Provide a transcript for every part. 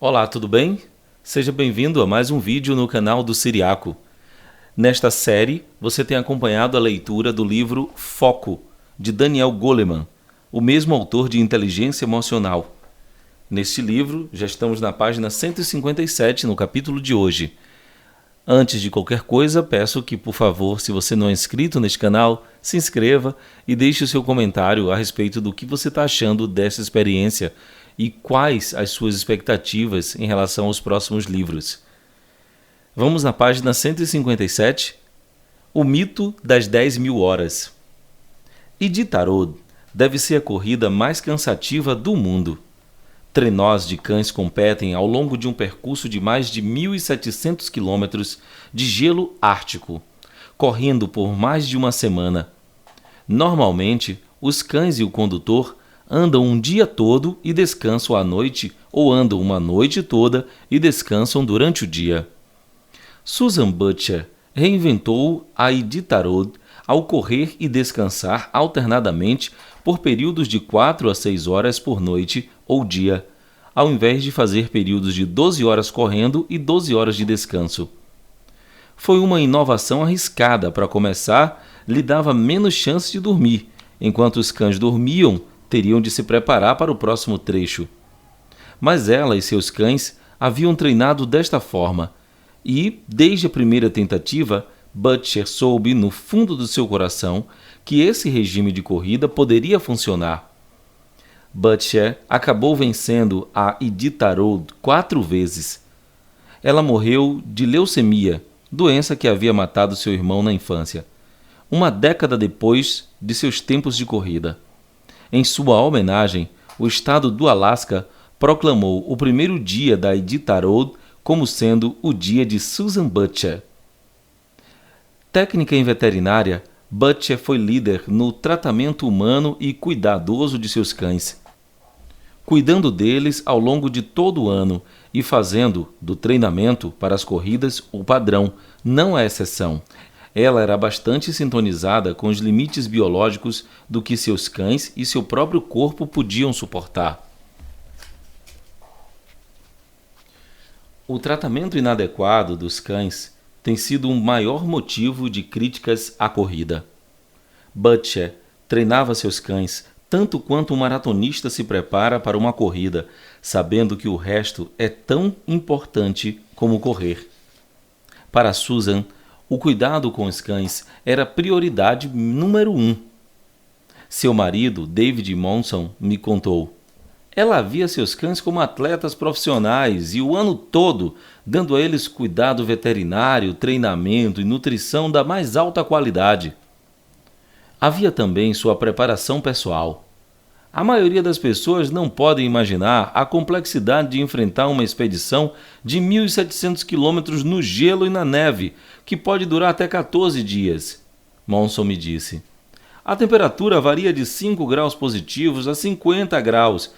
Olá, tudo bem? Seja bem-vindo a mais um vídeo no canal do Siriaco. Nesta série, você tem acompanhado a leitura do livro Foco, de Daniel Goleman, o mesmo autor de Inteligência Emocional. Neste livro, já estamos na página 157, no capítulo de hoje. Antes de qualquer coisa, peço que, por favor, se você não é inscrito neste canal, se inscreva e deixe o seu comentário a respeito do que você está achando dessa experiência e quais as suas expectativas em relação aos próximos livros. Vamos na página 157, O Mito das 10.000 Horas. Iditarod deve ser a corrida mais cansativa do mundo. Trenós de cães competem ao longo de um percurso de mais de 1.700 quilômetros de gelo ártico, correndo por mais de uma semana. Normalmente, os cães e o condutor andam um dia todo e descansam à noite, ou andam uma noite toda e descansam durante o dia. Susan Butcher reinventou a Iditarod ao correr e descansar alternadamente por períodos de 4 a 6 horas por noite ou dia, ao invés de fazer períodos de 12 horas correndo e 12 horas de descanso. Foi uma inovação arriscada. Para começar, lhe dava menos chance de dormir. Enquanto os cães dormiam, teriam de se preparar para o próximo trecho. Mas ela e seus cães haviam treinado desta forma, e, desde a primeira tentativa, Butcher soube no fundo do seu coração que esse regime de corrida poderia funcionar. Butcher acabou vencendo a Iditarod 4 vezes. Ela morreu de leucemia, doença que havia matado seu irmão na infância, uma década depois de seus tempos de corrida. Em sua homenagem, o estado do Alasca proclamou o primeiro dia da Iditarod como sendo o dia de Susan Butcher. Técnica em veterinária, Butcher foi líder no tratamento humano e cuidadoso de seus cães, cuidando deles ao longo de todo o ano e fazendo do treinamento para as corridas o padrão, não a exceção. Ela era bastante sintonizada com os limites biológicos do que seus cães e seu próprio corpo podiam suportar. O tratamento inadequado dos cães tem sido um maior motivo de críticas à corrida. Butcher treinava seus cães tanto quanto um maratonista se prepara para uma corrida, sabendo que o resto é tão importante como correr. Para Susan, o cuidado com os cães era prioridade número 1. Seu marido, David Monson, me contou: ela via seus cães como atletas profissionais e o ano todo dando a eles cuidado veterinário, treinamento e nutrição da mais alta qualidade. Havia também sua preparação pessoal. A maioria das pessoas não podem imaginar a complexidade de enfrentar uma expedição de 1.700 quilômetros no gelo e na neve, que pode durar até 14 dias, Monson me disse. A temperatura varia de 5 graus positivos a 50 graus.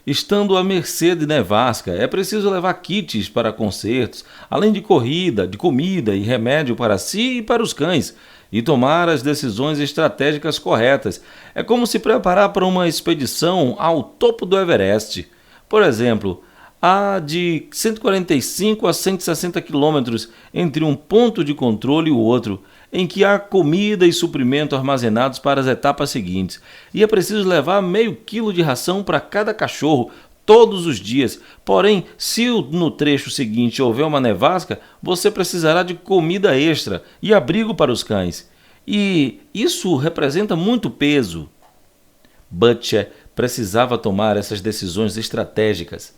Estando à mercê de nevasca, é preciso levar kits para concertos, além de corrida, de comida e remédio para si e para os cães, e tomar as decisões estratégicas corretas. É como se preparar para uma expedição ao topo do Everest. Por exemplo, há de 145 a 160 quilômetros entre um ponto de controle e o outro, em que há comida e suprimento armazenados para as etapas seguintes, e é preciso levar meio quilo de ração para cada cachorro todos os dias. Porém, se no trecho seguinte houver uma nevasca, você precisará de comida extra e abrigo para os cães. E isso representa muito peso. Butcher precisava tomar essas decisões estratégicas,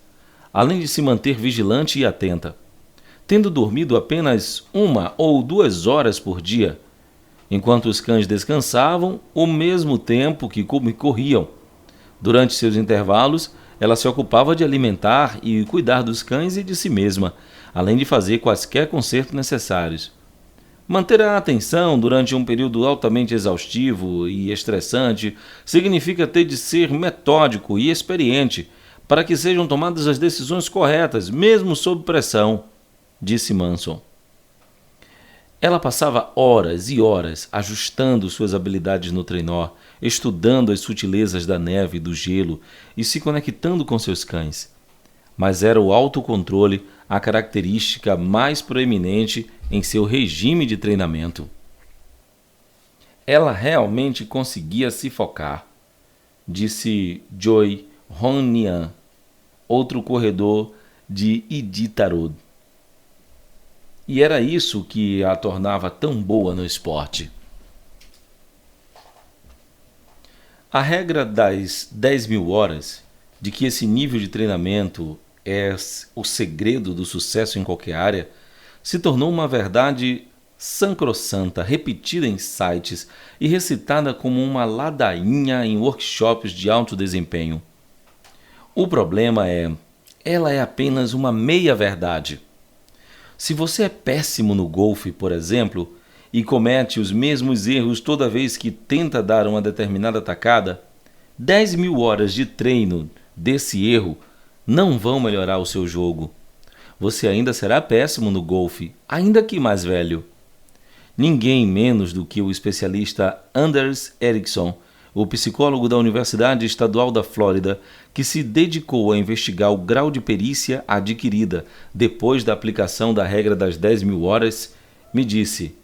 além de se manter vigilante e atenta, tendo dormido apenas 1 ou 2 horas por dia, enquanto os cães descansavam o mesmo tempo que corriam. Durante seus intervalos, ela se ocupava de alimentar e cuidar dos cães e de si mesma, além de fazer quaisquer consertos necessários. Manter a atenção durante um período altamente exaustivo e estressante significa ter de ser metódico e experiente para que sejam tomadas as decisões corretas, mesmo sob pressão, disse Monson. Ela passava horas e horas ajustando suas habilidades no trenó, estudando as sutilezas da neve e do gelo e se conectando com seus cães. mas era o autocontrole a característica mais proeminente em seu regime de treinamento. Ela realmente conseguia se focar, disse Choi Hong-nian, outro corredor de Iditarod. E era isso que a tornava tão boa no esporte. A regra das 10.000 horas, de que esse nível de treinamento é o segredo do sucesso em qualquer área, se tornou uma verdade sacrossanta, repetida em sites e recitada como uma ladainha em workshops de alto desempenho. O problema ela é apenas uma meia-verdade. Se você é péssimo no golfe, por exemplo, e comete os mesmos erros toda vez que tenta dar uma determinada tacada, 10.000 horas de treino desse erro não vão melhorar o seu jogo. Você ainda será péssimo no golfe, ainda que mais velho. Ninguém menos do que o especialista Anders Ericsson, o psicólogo da Universidade Estadual da Flórida, que se dedicou a investigar o grau de perícia adquirida depois da aplicação da regra das 10.000 horas, me disse: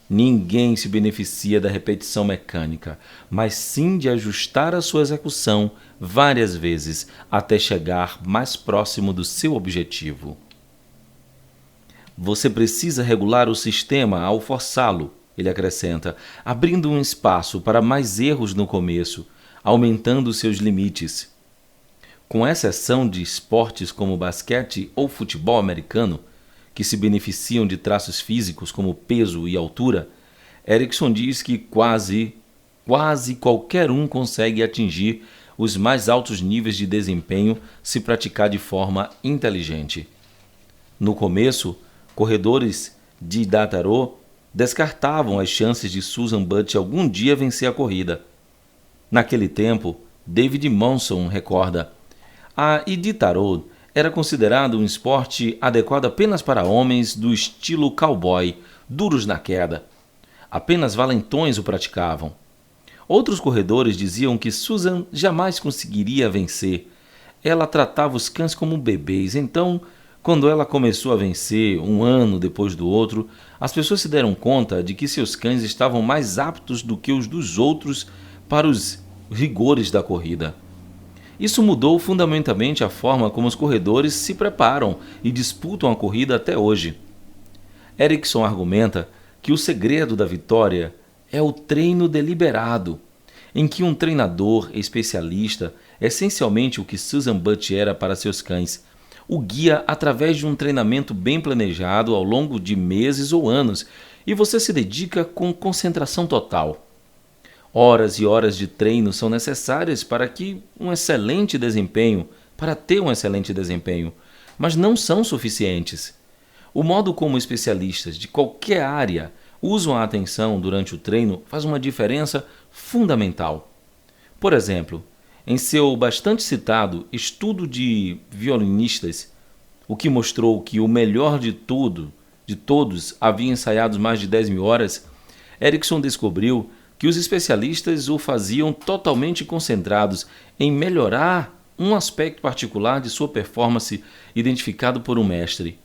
ninguém se beneficia da repetição mecânica, mas sim de ajustar a sua execução várias vezes até chegar mais próximo do seu objetivo. Você precisa regular o sistema ao forçá-lo, ele acrescenta, abrindo um espaço para mais erros no começo, aumentando seus limites. Com exceção de esportes como basquete ou futebol americano, que se beneficiam de traços físicos como peso e altura, Ericsson diz que quase qualquer um consegue atingir os mais altos níveis de desempenho se praticar de forma inteligente. No começo, corredores de Iditarod descartavam as chances de Susan Butt algum dia vencer a corrida. Naquele tempo, David Monson recorda: a Iditarod era considerado um esporte adequado apenas para homens do estilo cowboy, duros na queda. Apenas valentões o praticavam. Outros corredores diziam que Susan jamais conseguiria vencer. Ela tratava os cães como bebês, então, quando ela começou a vencer, um ano depois do outro, as pessoas se deram conta de que seus cães estavam mais aptos do que os dos outros para os rigores da corrida. Isso mudou fundamentalmente a forma como os corredores se preparam e disputam a corrida até hoje. Ericsson argumenta que o segredo da vitória é o treino deliberado, em que um treinador especialista, essencialmente o que Susan Butt era para seus cães, o guia através de um treinamento bem planejado ao longo de meses ou anos, e você se dedica com concentração total. Horas e horas de treino são necessárias para ter um excelente desempenho, mas não são suficientes. O modo como especialistas de qualquer área usam a atenção durante o treino faz uma diferença fundamental. Por exemplo, em seu bastante citado estudo de violinistas, o que mostrou que o melhor de todos havia ensaiado mais de 10.000 horas, Ericsson descobriu que os especialistas o faziam totalmente concentrados em melhorar um aspecto particular de sua performance identificado por um mestre.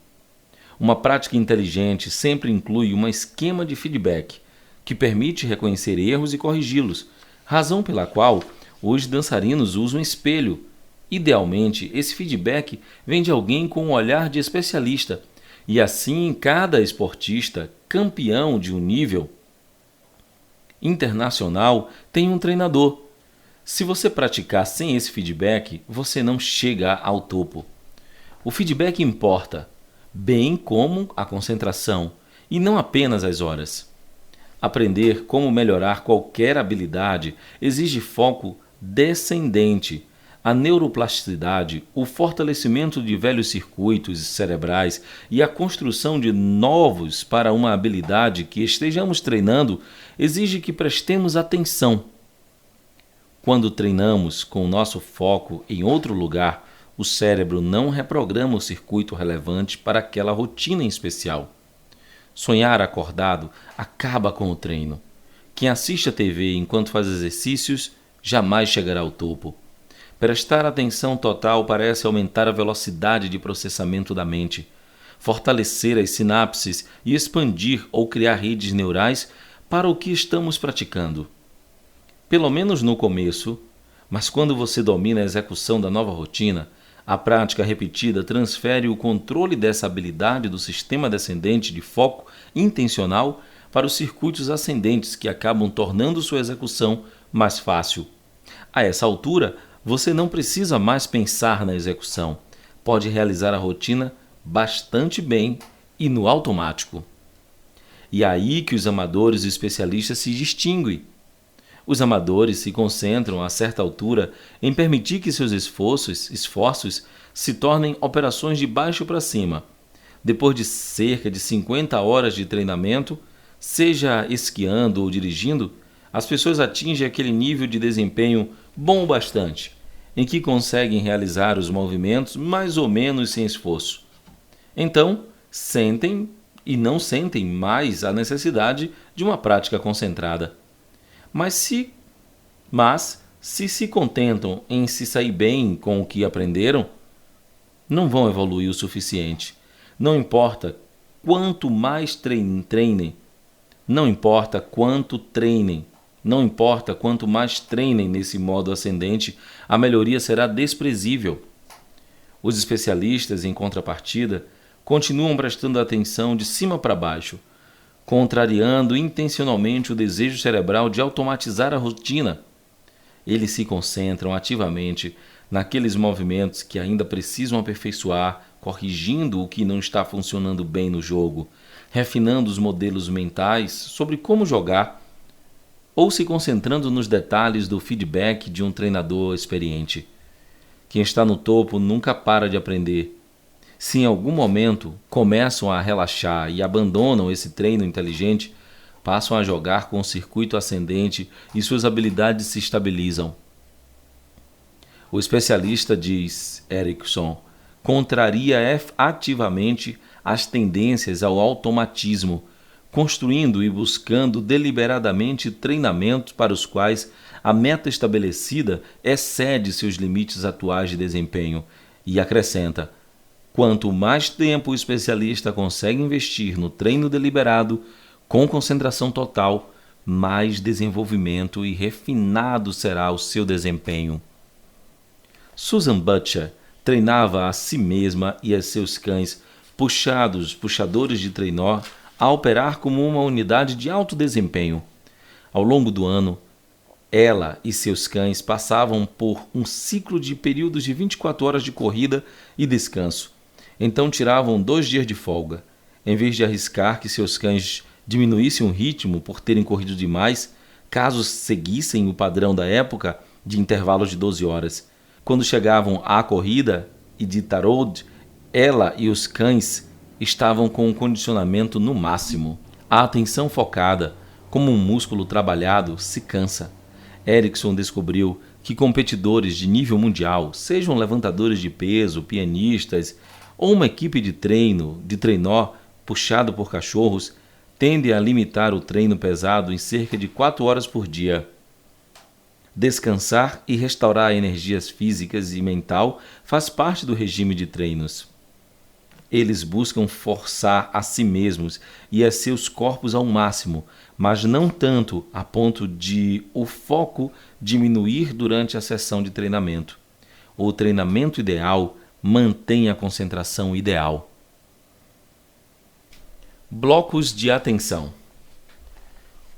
Uma prática inteligente sempre inclui um esquema de feedback que permite reconhecer erros e corrigi-los, razão pela qual os dançarinos usam espelho. Idealmente, esse feedback vem de alguém com um olhar de especialista, e assim cada esportista campeão de um nível internacional tem um treinador. Se você praticar sem esse feedback, você não chega ao topo. O feedback importa, bem como a concentração, e não apenas as horas. Aprender como melhorar qualquer habilidade exige foco descendente, a neuroplasticidade, o fortalecimento de velhos circuitos cerebrais e a construção de novos para uma habilidade que estejamos treinando exige que prestemos atenção. Quando treinamos com o nosso foco em outro lugar, o cérebro não reprograma o circuito relevante para aquela rotina em especial. Sonhar acordado acaba com o treino. Quem assiste a TV enquanto faz exercícios jamais chegará ao topo. Prestar atenção total parece aumentar a velocidade de processamento da mente, fortalecer as sinapses e expandir ou criar redes neurais para o que estamos praticando. Pelo menos no começo, mas quando você domina a execução da nova rotina, a prática repetida transfere o controle dessa habilidade do sistema descendente de foco intencional para os circuitos ascendentes que acabam tornando sua execução mais fácil. A essa altura, você não precisa mais pensar na execução. Pode realizar a rotina bastante bem e no automático. E é aí que os amadores e especialistas se distinguem. Os amadores se concentram a certa altura em permitir que seus esforços se tornem operações de baixo para cima. Depois de cerca de 50 horas de treinamento, seja esquiando ou dirigindo, as pessoas atingem aquele nível de desempenho bom o bastante, em que conseguem realizar os movimentos mais ou menos sem esforço. Então, sentem e não sentem mais a necessidade de uma prática concentrada. Mas se contentam em se sair bem com o que aprenderam, não vão evoluir o suficiente. Não importa quanto mais treinem, não importa quanto treinem, não importa quanto mais treinem nesse modo ascendente, a melhoria será desprezível. Os especialistas, em contrapartida, continuam prestando atenção de cima para baixo, contrariando intencionalmente o desejo cerebral de automatizar a rotina. Eles se concentram ativamente naqueles movimentos que ainda precisam aperfeiçoar, corrigindo o que não está funcionando bem no jogo, refinando os modelos mentais sobre como jogar, ou se concentrando nos detalhes do feedback de um treinador experiente. Quem está no topo nunca para de aprender. Se em algum momento começam a relaxar e abandonam esse treino inteligente, passam a jogar com o circuito ascendente e suas habilidades se estabilizam. O especialista, diz Erickson, contraria ativamente as tendências ao automatismo, construindo e buscando deliberadamente treinamentos para os quais a meta estabelecida excede seus limites atuais de desempenho, e acrescenta: quanto mais tempo o especialista consegue investir no treino deliberado, com concentração total, mais desenvolvimento e refinado será o seu desempenho. Susan Butcher treinava a si mesma e a seus cães, puxadores de trenó, a operar como uma unidade de alto desempenho. Ao longo do ano, ela e seus cães passavam por um ciclo de períodos de 24 horas de corrida e descanso. Então tiravam 2 dias de folga. Em vez de arriscar que seus cães diminuíssem o ritmo por terem corrido demais, caso seguissem o padrão da época de intervalos de 12 horas. Quando chegavam à corrida Iditarod, ela e os cães estavam com o condicionamento no máximo. A atenção focada, como um músculo trabalhado, se cansa. Erickson descobriu que competidores de nível mundial, sejam levantadores de peso, pianistas ou uma equipe de trenó puxado por cachorros, tendem a limitar o treino pesado em cerca de 4 horas por dia. Descansar e restaurar energias físicas e mental faz parte do regime de treinos. Eles buscam forçar a si mesmos e a seus corpos ao máximo, mas não tanto a ponto de o foco diminuir durante a sessão de treinamento. O treinamento ideal mantém a concentração ideal. Blocos de atenção.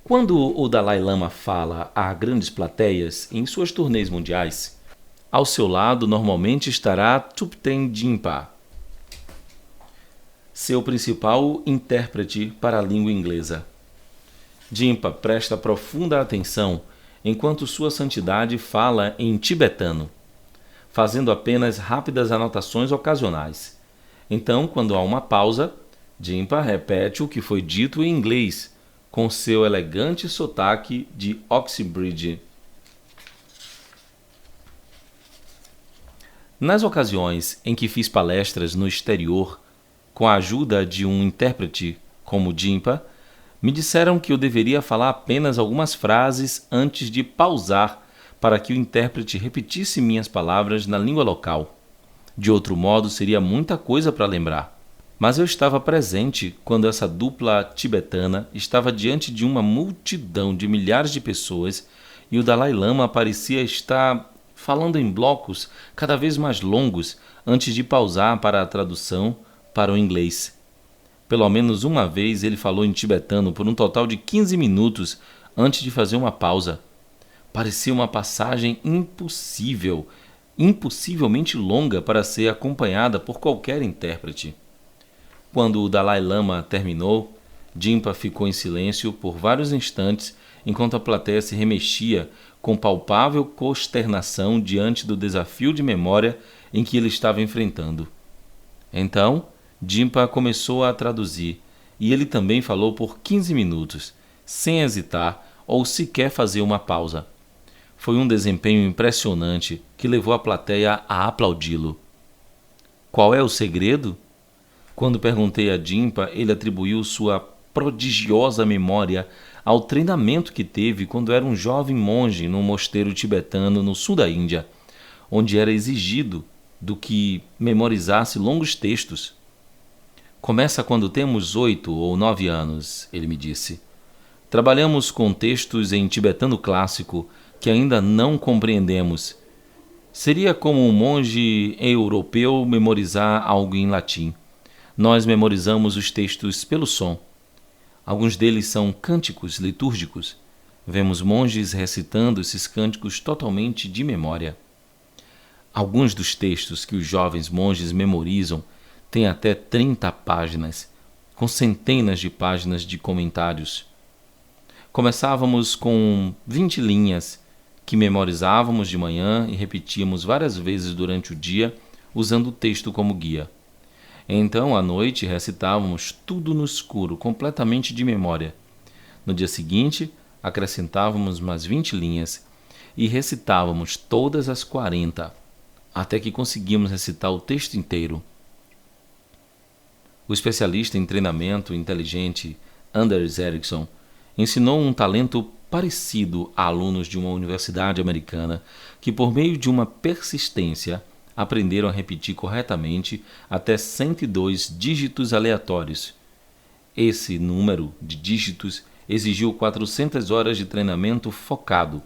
Quando o Dalai Lama fala a grandes plateias em suas turnês mundiais, ao seu lado normalmente estará Thupten Jinpa, seu principal intérprete para a língua inglesa. Jinpa presta profunda atenção enquanto Sua Santidade fala em tibetano, fazendo apenas rápidas anotações ocasionais. Então, quando há uma pausa, Jinpa repete o que foi dito em inglês, com seu elegante sotaque de Oxbridge. Nas ocasiões em que fiz palestras no exterior, com a ajuda de um intérprete como Jinpa, me disseram que eu deveria falar apenas algumas frases antes de pausar para que o intérprete repetisse minhas palavras na língua local. De outro modo, seria muita coisa para lembrar. Mas eu estava presente quando essa dupla tibetana estava diante de uma multidão de milhares de pessoas e o Dalai Lama parecia estar falando em blocos cada vez mais longos antes de pausar para a tradução para o inglês. Pelo menos uma vez ele falou em tibetano por um total de 15 minutos antes de fazer uma pausa. Parecia uma passagem impossivelmente longa para ser acompanhada por qualquer intérprete. Quando o Dalai Lama terminou, Jimpa ficou em silêncio por vários instantes enquanto a plateia se remexia com palpável consternação diante do desafio de memória em que ele estava enfrentando. Então, Jimpa começou a traduzir e ele também falou por 15 minutos, sem hesitar ou sequer fazer uma pausa. Foi um desempenho impressionante que levou a plateia a aplaudi-lo. Qual é o segredo? Quando perguntei a Jimpa, ele atribuiu sua prodigiosa memória ao treinamento que teve quando era um jovem monge num mosteiro tibetano no sul da Índia, onde era exigido do que memorizasse longos textos. Começa quando temos 8 ou 9 anos, ele me disse. Trabalhamos com textos em tibetano clássico que ainda não compreendemos. Seria como um monge europeu memorizar algo em latim. Nós memorizamos os textos pelo som. Alguns deles são cânticos litúrgicos. Vemos monges recitando esses cânticos totalmente de memória. Alguns dos textos que os jovens monges memorizam têm até 30 páginas, com centenas de páginas de comentários. Começávamos com 20 linhas, que memorizávamos de manhã e repetíamos várias vezes durante o dia, usando o texto como guia. Então, à noite, recitávamos tudo no escuro, completamente de memória. No dia seguinte, acrescentávamos mais 20 linhas e recitávamos todas as 40, até que conseguimos recitar o texto inteiro. O especialista em treinamento inteligente Anders Ericsson ensinou um talento parecido a alunos de uma universidade americana que, por meio de uma persistência, aprenderam a repetir corretamente até 102 dígitos aleatórios. Esse número de dígitos exigiu 400 horas de treinamento focado.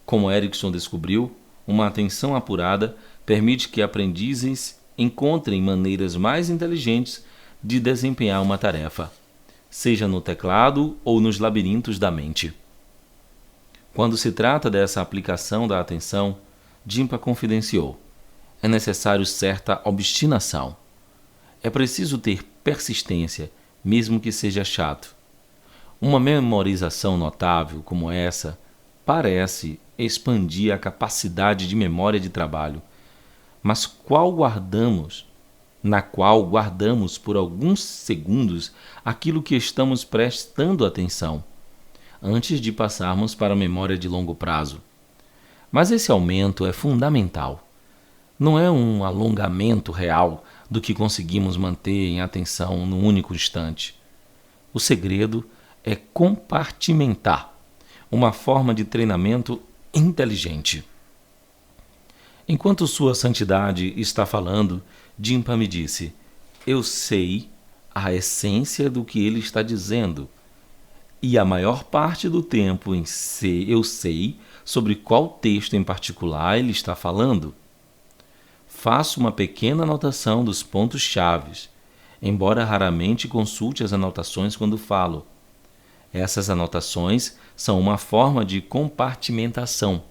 Como Ericsson descobriu, uma atenção apurada permite que aprendizes encontrem maneiras mais inteligentes de desempenhar uma tarefa, seja no teclado ou nos labirintos da mente. Quando se trata dessa aplicação da atenção, Jimpa confidenciou: é necessário certa obstinação. É preciso ter persistência, mesmo que seja chato. Uma memorização notável como essa parece expandir a capacidade de memória de trabalho, mas na qual guardamos por alguns segundos aquilo que estamos prestando atenção, antes de passarmos para a memória de longo prazo. Mas esse aumento é fundamental. Não é um alongamento real do que conseguimos manter em atenção num único instante. O segredo é compartimentar, uma forma de treinamento inteligente. Enquanto Sua Santidade está falando, Jimpa me disse: eu sei a essência do que ele está dizendo. E a maior parte do tempo eu sei sobre qual texto em particular ele está falando. Faço uma pequena anotação dos pontos-chave, embora raramente consulte as anotações quando falo. Essas anotações são uma forma de compartimentação.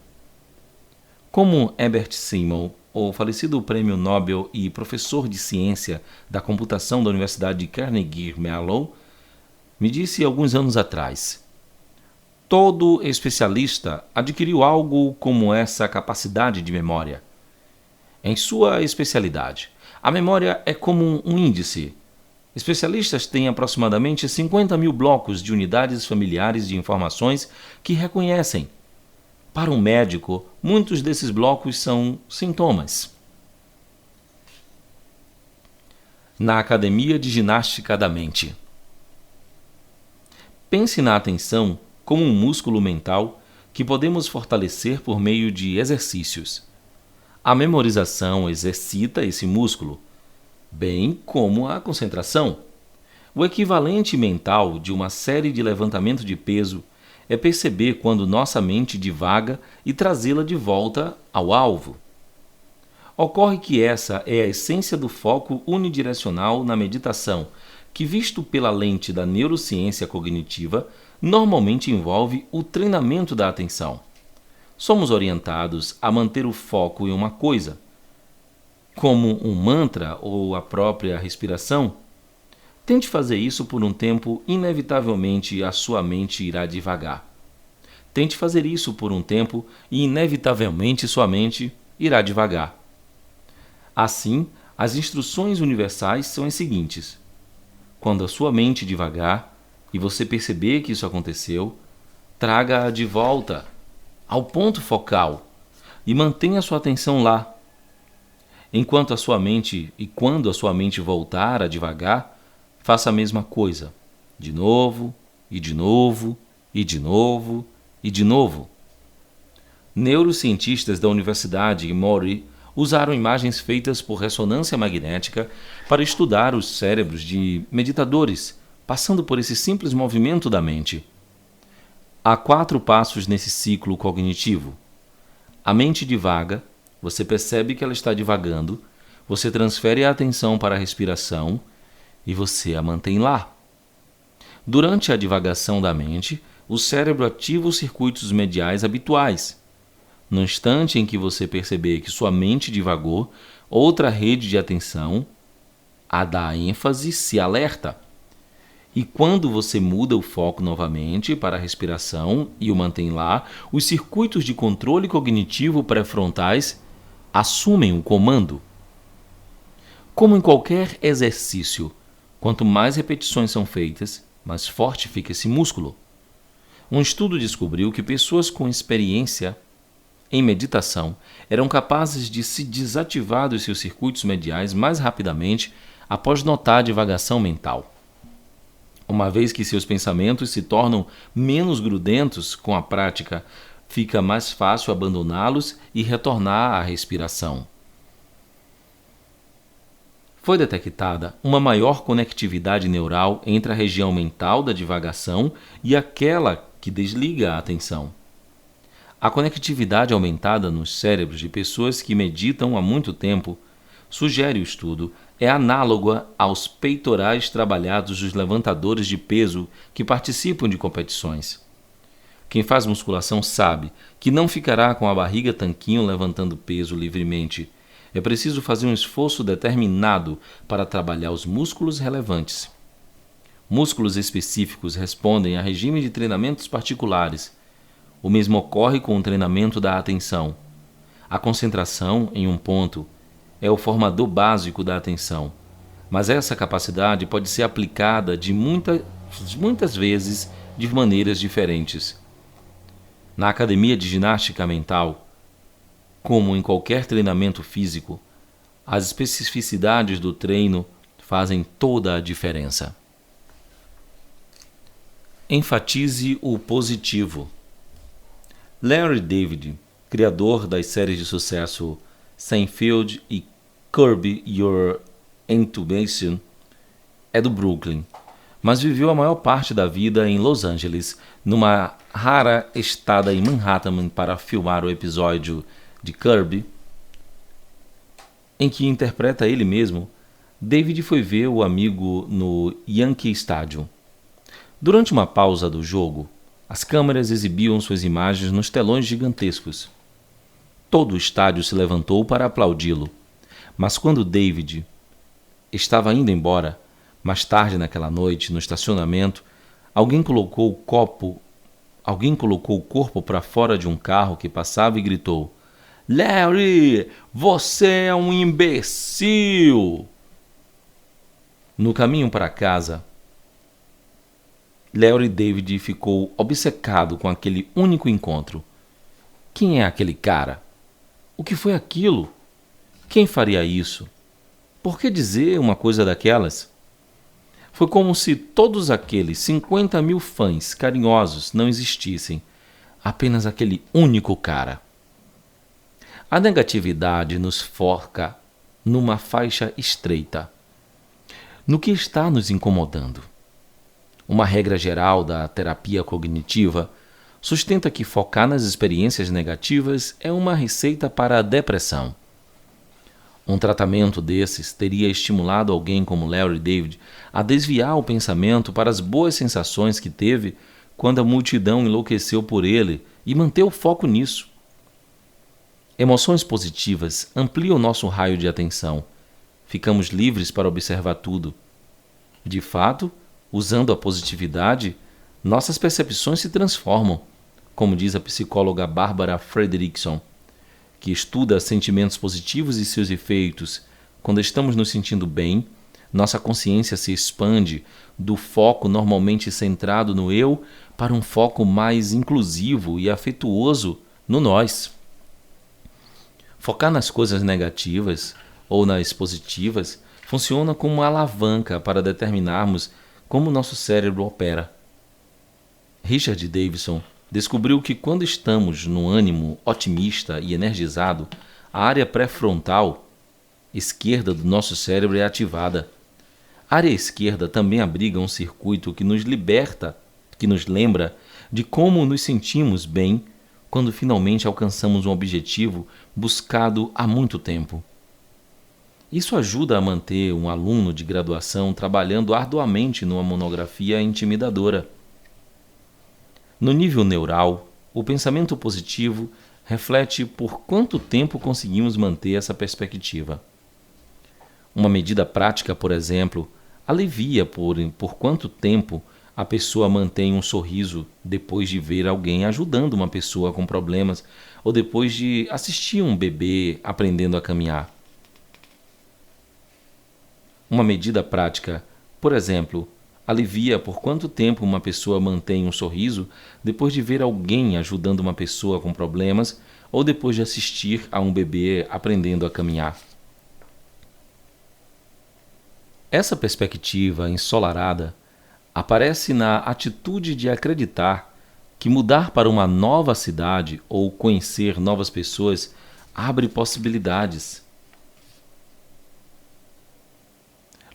Como Herbert Simon, o falecido prêmio Nobel e professor de ciência da computação da Universidade de Carnegie Mellon, me disse alguns anos atrás: todo especialista adquiriu algo como essa capacidade de memória. Em sua especialidade, a memória é como um índice. Especialistas têm aproximadamente 50 mil blocos de unidades familiares de informações que reconhecem. Para um médico, muitos desses blocos são sintomas. Na Academia de Ginástica da Mente. Pense na atenção como um músculo mental que podemos fortalecer por meio de exercícios. A memorização exercita esse músculo, bem como a concentração. O equivalente mental de uma série de levantamento de peso é perceber quando nossa mente divaga e trazê-la de volta ao alvo. Ocorre que essa é a essência do foco unidirecional na meditação, que, visto pela lente da neurociência cognitiva, normalmente envolve o treinamento da atenção. Somos orientados a manter o foco em uma coisa, como um mantra ou a própria respiração. Tente fazer isso por um tempo, inevitavelmente a sua mente irá devagar. Tente fazer isso por um tempo e inevitavelmente sua mente irá devagar. Assim, as instruções universais são as seguintes: quando a sua mente devagar e você perceber que isso aconteceu, traga-a de volta ao ponto focal e mantenha sua atenção lá. Quando a sua mente voltar a devagar, faça a mesma coisa, de novo, e de novo, e de novo, e de novo. Neurocientistas da Universidade Emory usaram imagens feitas por ressonância magnética para estudar os cérebros de meditadores, passando por esse simples movimento da mente. Há 4 passos nesse ciclo cognitivo. A mente divaga, você percebe que ela está divagando, você transfere a atenção para a respiração e você a mantém lá. Durante a divagação da mente, o cérebro ativa os circuitos mediais habituais. No instante em que você perceber que sua mente divagou, outra rede de atenção, a da ênfase, se alerta. E quando você muda o foco novamente para a respiração e o mantém lá, os circuitos de controle cognitivo pré-frontais assumem o comando. Como em qualquer exercício, quanto mais repetições são feitas, mais forte fica esse músculo. Um estudo descobriu que pessoas com experiência em meditação eram capazes de se desativar dos seus circuitos mediais mais rapidamente após notar a divagação mental. Uma vez que seus pensamentos se tornam menos grudentos com a prática, fica mais fácil abandoná-los e retornar à respiração. Foi detectada uma maior conectividade neural entre a região mental da divagação e aquela que desliga a atenção. A conectividade aumentada nos cérebros de pessoas que meditam há muito tempo, sugere o estudo, é análoga aos peitorais trabalhados dos levantadores de peso que participam de competições. Quem faz musculação sabe que não ficará com a barriga tanquinho levantando peso livremente. É preciso fazer um esforço determinado para trabalhar os músculos relevantes. Músculos específicos respondem a regime de treinamentos particulares. O mesmo ocorre com o treinamento da atenção. A concentração em um ponto é o formador básico da atenção, mas essa capacidade pode ser aplicada de muitas vezes de maneiras diferentes. Na academia de ginástica mental, como em qualquer treinamento físico, as especificidades do treino fazem toda a diferença. Enfatize o positivo. Larry David, criador das séries de sucesso Seinfeld e Curb Your Enthusiasm, é do Brooklyn, mas viveu a maior parte da vida em Los Angeles, numa rara estada em Manhattan para filmar o episódio de Curb, em que interpreta ele mesmo. David foi ver o amigo no Yankee Stadium. Durante uma pausa do jogo, as câmeras exibiam suas imagens nos telões gigantescos. Todo o estádio se levantou para aplaudi-lo, mas quando David estava indo embora, mais tarde naquela noite, no estacionamento, alguém colocou o corpo para fora de um carro que passava e gritou: "Larry, você é um imbecil!" No caminho para casa, Larry David ficou obcecado com aquele único encontro. Quem é aquele cara? O que foi aquilo? Quem faria isso? Por que dizer uma coisa daquelas? Foi como se todos aqueles 50.000 fãs carinhosos não existissem. apenas aquele único cara. A negatividade nos foca numa faixa estreita, no que está nos incomodando. Uma regra geral da terapia cognitiva sustenta que focar nas experiências negativas é uma receita para a depressão. Um tratamento desses teria estimulado alguém como Larry David a desviar o pensamento para as boas sensações que teve quando a multidão enlouqueceu por ele e manter o foco nisso. Emoções positivas ampliam nosso raio de atenção. Ficamos livres para observar tudo. De fato, usando a positividade, nossas percepções se transformam, como diz a psicóloga Barbara Fredrickson, que estuda sentimentos positivos e seus efeitos. Quando estamos nos sentindo bem, nossa consciência se expande do foco normalmente centrado no eu para um foco mais inclusivo e afetuoso no nós. Focar nas coisas negativas ou nas positivas funciona como uma alavanca para determinarmos como nosso cérebro opera. Richard Davidson descobriu que quando estamos no ânimo otimista e energizado, a área pré-frontal esquerda do nosso cérebro é ativada. A área esquerda também abriga um circuito que nos liberta, que nos lembra de como nos sentimos bem quando finalmente alcançamos um objetivo buscado há muito tempo. Isso ajuda a manter um aluno de graduação trabalhando arduamente numa monografia intimidadora. No nível neural, o pensamento positivo reflete por quanto tempo conseguimos manter essa perspectiva. Uma medida prática, por exemplo, alivia por quanto tempo a pessoa mantém um sorriso depois de ver alguém ajudando uma pessoa com problemas ou depois de assistir um bebê aprendendo a caminhar. Uma medida prática, por exemplo, alivia por quanto tempo uma pessoa mantém um sorriso depois de ver alguém ajudando uma pessoa com problemas ou depois de assistir a um bebê aprendendo a caminhar. Essa perspectiva ensolarada aparece na atitude de acreditar que mudar para uma nova cidade ou conhecer novas pessoas abre possibilidades.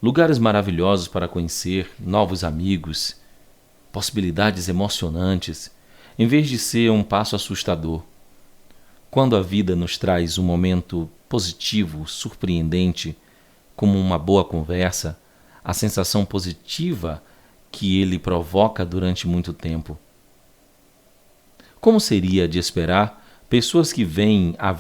Lugares maravilhosos para conhecer, novos amigos, possibilidades emocionantes, em vez de ser um passo assustador. Quando a vida nos traz um momento positivo, surpreendente, como uma boa conversa, a sensação positiva que ele provoca durante muito tempo. Como seria de esperar pessoas que veem a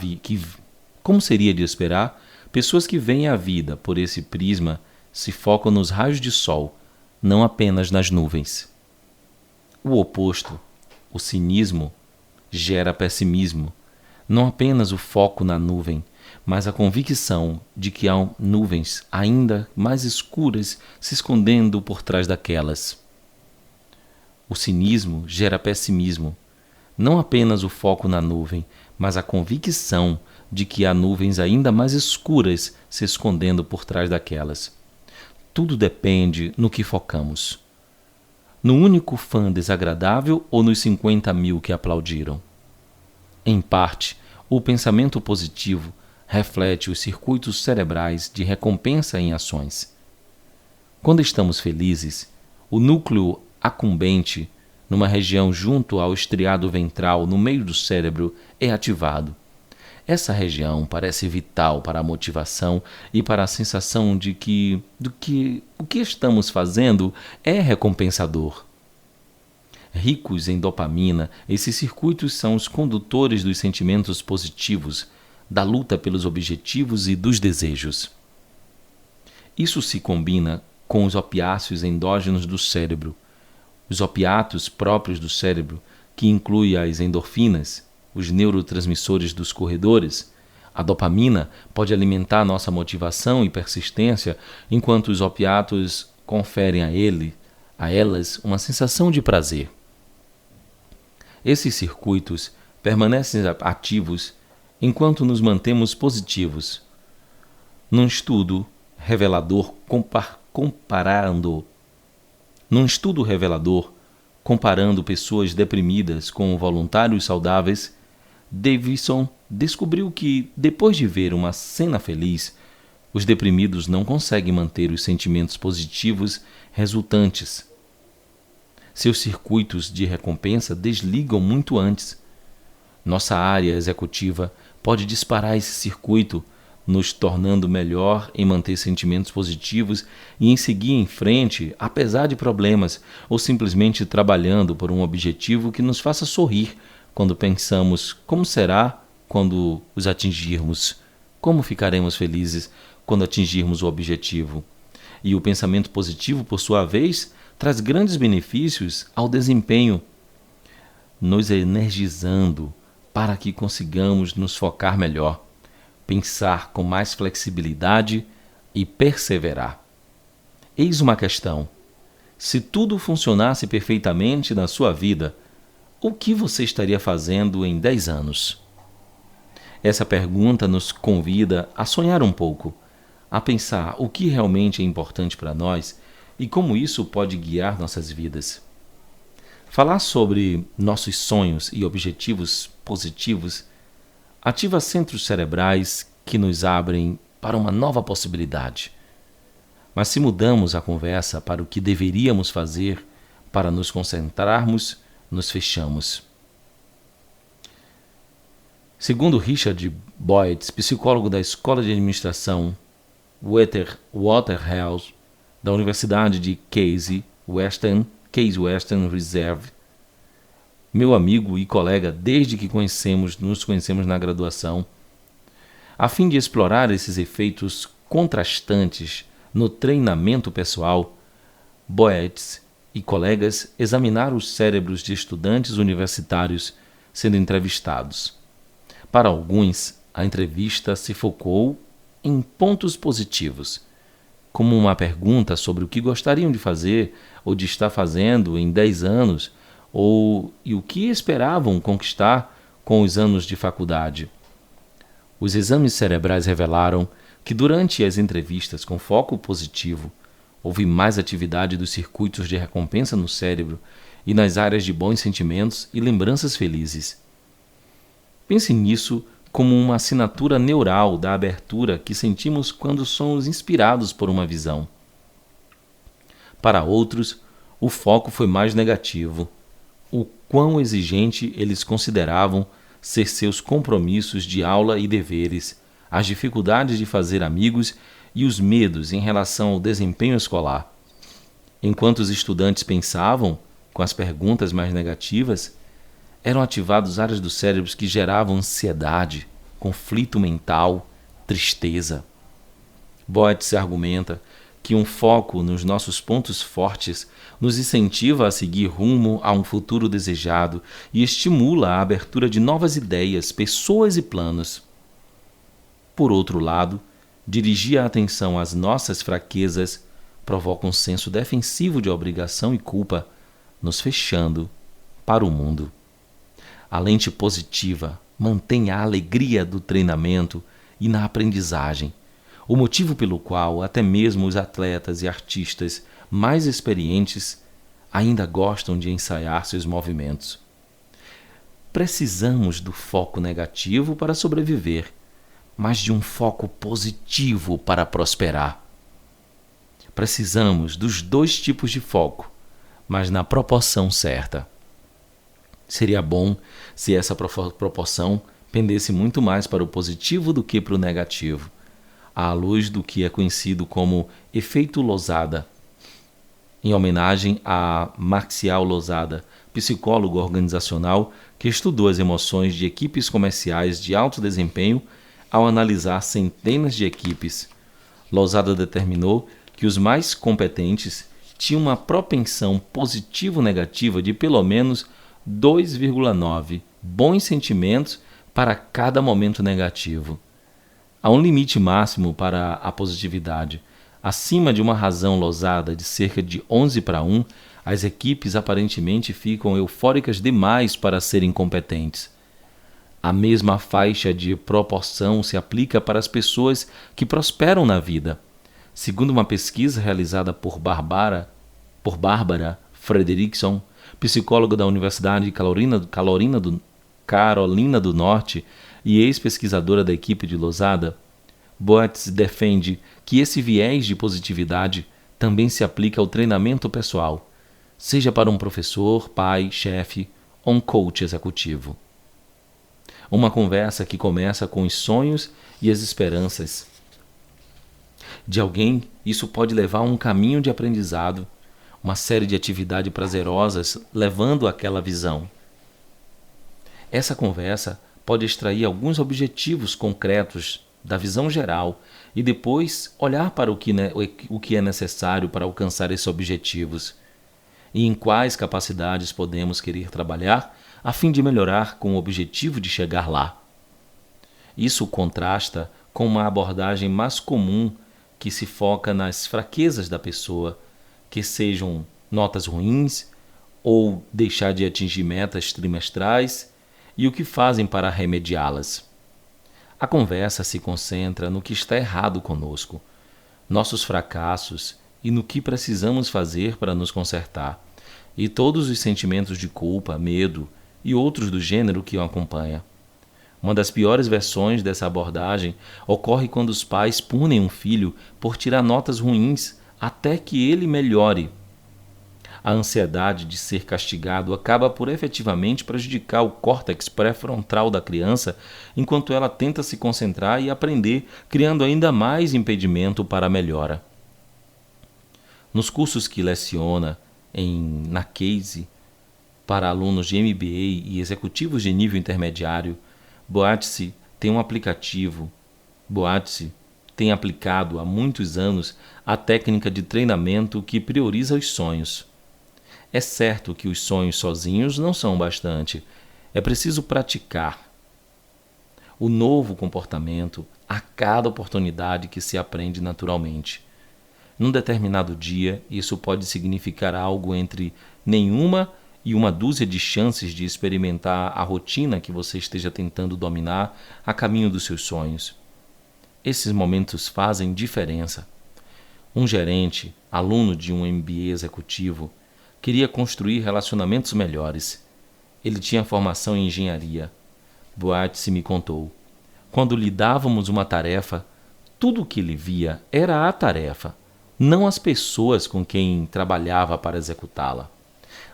vida por esse prisma se focam nos raios de sol, não apenas nas nuvens? O oposto, o cinismo, gera pessimismo, não apenas o foco na nuvem, mas a convicção de que há nuvens ainda mais escuras se escondendo por trás daquelas. O cinismo gera pessimismo, não apenas o foco na nuvem, mas a convicção de que há nuvens ainda mais escuras se escondendo por trás daquelas. Tudo depende no que focamos. No único fã desagradável ou nos 50 mil que aplaudiram? Em parte, o pensamento positivo reflete os circuitos cerebrais de recompensa em ações. Quando estamos felizes, o núcleo accumbente, numa região junto ao estriado ventral no meio do cérebro, é ativado. Essa região parece vital para a motivação e para a sensação de que o que estamos fazendo é recompensador. Ricos em dopamina, esses circuitos são os condutores dos sentimentos positivos, da luta pelos objetivos e dos desejos. Isso se combina com os opiáceos endógenos do cérebro, os opiatos próprios do cérebro, que incluem as endorfinas, os neurotransmissores dos corredores. A dopamina pode alimentar nossa motivação e persistência, enquanto os opiatos conferem a elas uma sensação de prazer. Esses circuitos permanecem ativos enquanto nos mantemos positivos. Num estudo revelador Comparando pessoas deprimidas com voluntários saudáveis, Davidson descobriu que, depois de ver uma cena feliz, os deprimidos não conseguem manter os sentimentos positivos resultantes. Seus circuitos de recompensa desligam muito antes. Nossa área executiva pode disparar esse circuito, nos tornando melhor em manter sentimentos positivos e em seguir em frente, apesar de problemas, ou simplesmente trabalhando por um objetivo que nos faça sorrir quando pensamos como será quando os atingirmos, como ficaremos felizes quando atingirmos o objetivo. E o pensamento positivo, por sua vez, traz grandes benefícios ao desempenho, nos energizando para que consigamos nos focar melhor, pensar com mais flexibilidade e perseverar. Eis uma questão: se tudo funcionasse perfeitamente na sua vida, o que você estaria fazendo em 10 anos? Essa pergunta nos convida a sonhar um pouco, a pensar o que realmente é importante para nós e como isso pode guiar nossas vidas. Falar sobre nossos sonhos e objetivos positivos ativa centros cerebrais que nos abrem para uma nova possibilidade. Mas se mudamos a conversa para o que deveríamos fazer para nos concentrarmos, nos fechamos. Segundo Richard Boyd, psicólogo da Escola de Administração Waterhouse, da Universidade de Case Western Reserve, meu amigo e colega desde que nos conhecemos na graduação, a fim de explorar esses efeitos contrastantes no treinamento pessoal, Boyd e colegas examinaram os cérebros de estudantes universitários sendo entrevistados. Para alguns, a entrevista se focou em pontos positivos, como uma pergunta sobre o que gostariam de fazer ou de estar fazendo em 10 anos, e o que esperavam conquistar com os anos de faculdade. Os exames cerebrais revelaram que durante as entrevistas com foco positivo, houve mais atividade dos circuitos de recompensa no cérebro e nas áreas de bons sentimentos e lembranças felizes. Pense nisso como uma assinatura neural da abertura que sentimos quando somos inspirados por uma visão. Para outros, o foco foi mais negativo. O quão exigente eles consideravam ser seus compromissos de aula e deveres, as dificuldades de fazer amigos e os medos em relação ao desempenho escolar. Enquanto os estudantes pensavam, com as perguntas mais negativas, eram ativadas áreas do cérebro que geravam ansiedade, conflito mental, tristeza. Boyd argumenta que um foco nos nossos pontos fortes nos incentiva a seguir rumo a um futuro desejado e estimula a abertura de novas ideias, pessoas e planos. Por outro lado, dirigir a atenção às nossas fraquezas provoca um senso defensivo de obrigação e culpa, nos fechando para o mundo. A lente positiva mantém a alegria do treinamento e na aprendizagem, o motivo pelo qual até mesmo os atletas e artistas mais experientes ainda gostam de ensaiar seus movimentos. Precisamos do foco negativo para sobreviver, mas de um foco positivo para prosperar. Precisamos dos dois tipos de foco, mas na proporção certa. Seria bom se essa proporção pendesse muito mais para o positivo do que para o negativo, à luz do que é conhecido como efeito Losada, em homenagem a Marcial Losada, psicólogo organizacional que estudou as emoções de equipes comerciais de alto desempenho ao analisar centenas de equipes. Losada determinou que os mais competentes tinham uma propensão positivo-negativa de pelo menos 2,9 bons sentimentos para cada momento negativo. Há um limite máximo para a positividade. Acima de uma razão Losada de cerca de 11-1, as equipes aparentemente ficam eufóricas demais para serem competentes. A mesma faixa de proporção se aplica para as pessoas que prosperam na vida. Segundo uma pesquisa realizada por Barbara Fredrickson, psicólogo da Universidade de Carolina do Norte e ex-pesquisadora da equipe de Losada, Boetz defende que esse viés de positividade também se aplica ao treinamento pessoal, seja para um professor, pai, chefe ou um coach executivo. Uma conversa que começa com os sonhos e as esperanças de alguém, isso pode levar a um caminho de aprendizado, uma série de atividades prazerosas levando àquela visão. Essa conversa pode extrair alguns objetivos concretos da visão geral e depois olhar para o que é necessário para alcançar esses objetivos e em quais capacidades podemos querer trabalhar a fim de melhorar com o objetivo de chegar lá. Isso contrasta com uma abordagem mais comum que se foca nas fraquezas da pessoa, que sejam notas ruins ou deixar de atingir metas trimestrais e o que fazem para remediá-las. A conversa se concentra no que está errado conosco, nossos fracassos e no que precisamos fazer para nos consertar, e todos os sentimentos de culpa, medo e outros do gênero que o acompanha. Uma das piores versões dessa abordagem ocorre quando os pais punem um filho por tirar notas ruins até que ele melhore. A ansiedade de ser castigado acaba por efetivamente prejudicar o córtex pré-frontal da criança enquanto ela tenta se concentrar e aprender, criando ainda mais impedimento para a melhora. Nos cursos que leciona na Case para alunos de MBA e executivos de nível intermediário, Boetz tem aplicado há muitos anos a técnica de treinamento que prioriza os sonhos. É certo que os sonhos sozinhos não são bastante. É preciso praticar o novo comportamento a cada oportunidade que se aprende naturalmente. Num determinado dia, isso pode significar algo entre nenhuma e uma dúzia de chances de experimentar a rotina que você esteja tentando dominar a caminho dos seus sonhos. Esses momentos fazem diferença. Um gerente, aluno de um MBA executivo, queria construir relacionamentos melhores. Ele tinha formação em engenharia. Boetz me contou. Quando lhe dávamos uma tarefa, tudo o que ele via era a tarefa, não as pessoas com quem trabalhava para executá-la.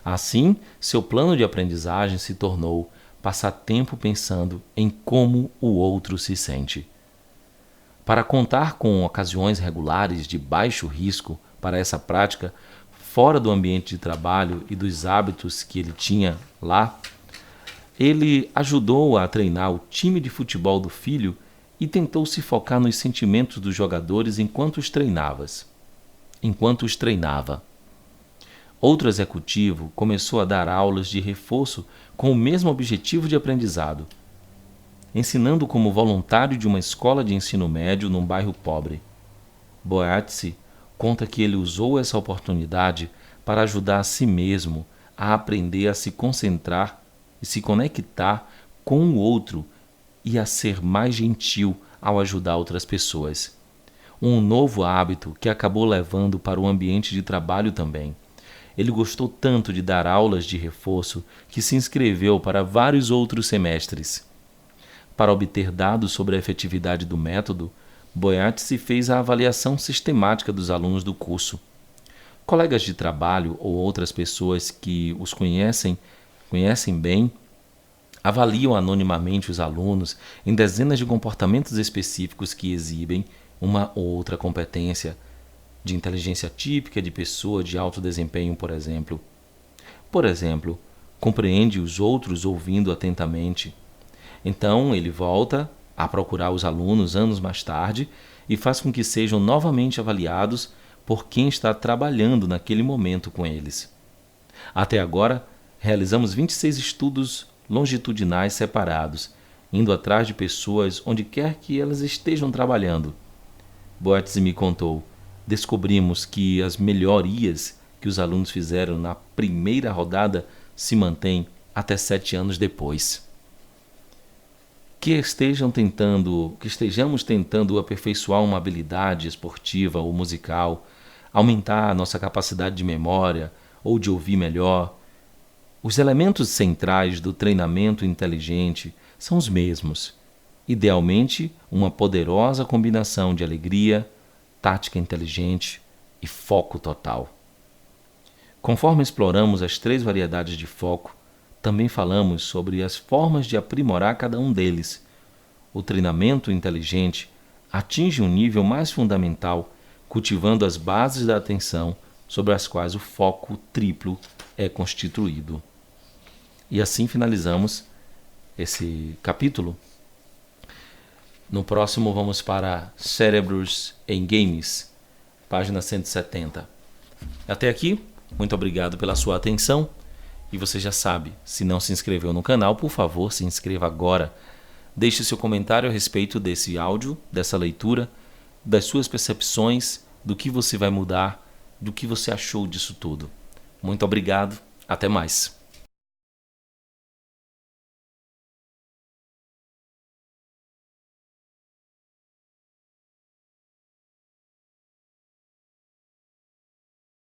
Assim, seu plano de aprendizagem se tornou passar tempo pensando em como o outro se sente. Para contar com ocasiões regulares de baixo risco para essa prática, fora do ambiente de trabalho e dos hábitos que ele tinha lá, ele ajudou a treinar o time de futebol do filho e tentou se focar nos sentimentos dos jogadores enquanto os treinava. Outro executivo começou a dar aulas de reforço com o mesmo objetivo de aprendizado, ensinando como voluntário de uma escola de ensino médio num bairro pobre. Boetz conta que ele usou essa oportunidade para ajudar a si mesmo a aprender a se concentrar e se conectar com o outro e a ser mais gentil ao ajudar outras pessoas. Um novo hábito que acabou levando para o ambiente de trabalho também. Ele gostou tanto de dar aulas de reforço que se inscreveu para vários outros semestres. Para obter dados sobre a efetividade do método, Boetz fez a avaliação sistemática dos alunos do curso. Colegas de trabalho ou outras pessoas que os conhecem bem, avaliam anonimamente os alunos em dezenas de comportamentos específicos que exibem uma ou outra competência, de inteligência típica de pessoa de alto desempenho, por exemplo. Por exemplo, compreende os outros ouvindo atentamente. Então, ele volta a procurar os alunos anos mais tarde e faz com que sejam novamente avaliados por quem está trabalhando naquele momento com eles. Até agora, realizamos 26 estudos longitudinais separados, indo atrás de pessoas onde quer que elas estejam trabalhando. Boetz me contou. Descobrimos que as melhorias que os alunos fizeram na primeira rodada se mantêm até 7 anos depois. Que estejamos tentando aperfeiçoar uma habilidade esportiva ou musical, aumentar a nossa capacidade de memória ou de ouvir melhor, Os elementos centrais do treinamento inteligente são os mesmos. Idealmente, uma poderosa combinação de alegria, tática inteligente e foco total. Conforme exploramos as 3 variedades de foco, também falamos sobre as formas de aprimorar cada um deles. O treinamento inteligente atinge um nível mais fundamental, cultivando as bases da atenção sobre as quais o foco triplo é constituído. E assim finalizamos esse capítulo. No próximo vamos para Cérebros em Games, página 170. Até aqui, muito obrigado pela sua atenção. E você já sabe, se não se inscreveu no canal, por favor, se inscreva agora. Deixe seu comentário a respeito desse áudio, dessa leitura, das suas percepções, do que você vai mudar, do que você achou disso tudo. Muito obrigado, até mais.